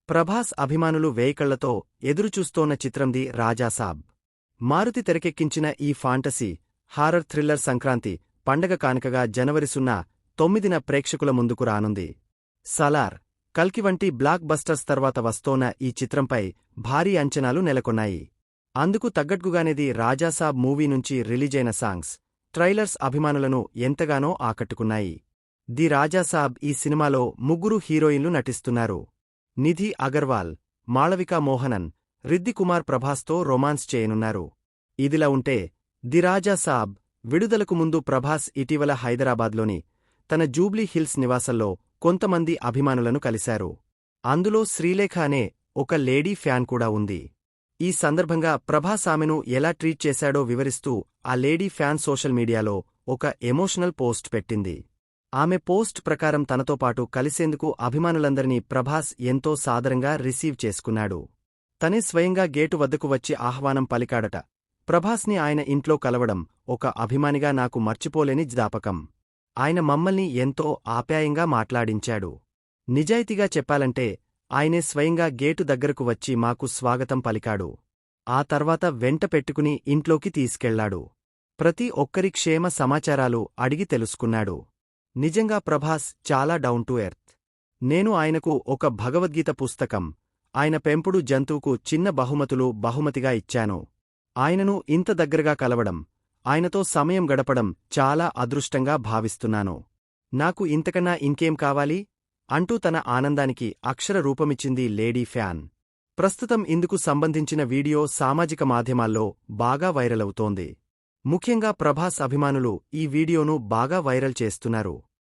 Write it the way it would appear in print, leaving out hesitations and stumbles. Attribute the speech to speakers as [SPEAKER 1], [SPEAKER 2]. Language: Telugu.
[SPEAKER 1] ప్రభాస్ అభిమానులు వేయికళ్లతో ఎదురుచూస్తోన్న చిత్రంది రాజాసాబ్. మారుతి తెరకెక్కించిన ఈ ఫాంటసీ హారర్ థ్రిల్లర్ సంక్రాంతి పండగ కానుకగా జనవరి 9న ప్రేక్షకుల ముందుకు రానుంది. సలార్, కల్కి వంటి బ్లాక్ బస్టర్స్ తర్వాత వస్తోన్న ఈ చిత్రంపై భారీ అంచనాలు నెలకొన్నాయి. అందుకు తగ్గట్టుగానేది రాజాసాబ్ మూవీ నుంచి రిలీజైన సాంగ్స్, ట్రైలర్స్ అభిమానులను ఎంతగానో ఆకట్టుకున్నాయి. ది రాజాసాబ్ ఈ సినిమాలో 3 హీరోయిన్లు నటిస్తున్నారు. నిధి అగర్వాల్, మాళవికా మోహనన్, రిద్ది కుమార్ ప్రభాస్తో రొమాన్స్ చేయనున్నారు. ఇదిలా ఉంటే ది రాజాసాబ్ విడుదలకు ముందు ప్రభాస్ ఇటీవల హైదరాబాద్లోని తన జూబ్లీ హిల్స్ నివాసంలో కొంతమంది అభిమానులను కలిశారు. అందులో శ్రీలేఖ అనే ఒక లేడీ ఫ్యాన్ కూడా ఉంది. ఈ సందర్భంగా ప్రభాస్ ఆమెను ఎలా ట్రీట్ చేశాడో వివరిస్తూ ఆ లేడీ ఫ్యాన్ సోషల్ మీడియాలో ఒక ఎమోషనల్ పోస్ట్ పెట్టింది. ఆమె పోస్ట్ ప్రకారం తనతో పాటు కలిసేందుకు అభిమానులందరినీ ప్రభాస్ ఎంతో సాదరంగా రిసీవ్ చేసుకున్నాడు. తనే స్వయంగా గేటు వద్దకు వచ్చి ఆహ్వానం పలికాడట. ప్రభాస్ని ఆయన ఇంట్లో కలవడం ఒక అభిమానిగా నాకు మర్చిపోలేని జ్ఞాపకం. ఆయన మమ్మల్ని ఎంతో ఆప్యాయంగా మాట్లాడించాడు. నిజాయితీగా చెప్పాలంటే ఆయనే స్వయంగా గేటు దగ్గరకు వచ్చి మాకు స్వాగతం పలికాడు. ఆ తర్వాత వెంట పెట్టుకుని ఇంట్లోకి తీసుకెళ్లాడు. ప్రతి ఒక్కరి క్షేమ సమాచారాలు అడిగి తెలుసుకున్నాడు. నిజంగా ప్రభాస్ చాలా డౌన్ టు ఎర్త్. నేను ఆయనకు ఒక భగవద్గీత పుస్తకం, ఆయన పెంపుడు జంతువుకు చిన్న బహుమతిగా ఇచ్చాను. ఆయనను ఇంత దగ్గరగా కలవడం, ఆయనతో సమయం గడపడం చాలా అదృష్టంగా భావిస్తున్నాను. నాకు ఇంతకన్నా ఇంకేం కావాలి అంటూ తన ఆనందానికి అక్షర రూపమిచ్చింది లేడీ ఫ్యాన్. ప్రస్తుతం ఇందుకు సంబంధించిన వీడియో సామాజిక మాధ్యమాల్లో బాగా వైరల్ అవుతోంది. ముఖ్యంగా ప్రభాస్ అభిమానులు ఈ వీడియోను బాగా వైరల్ చేస్తున్నారు.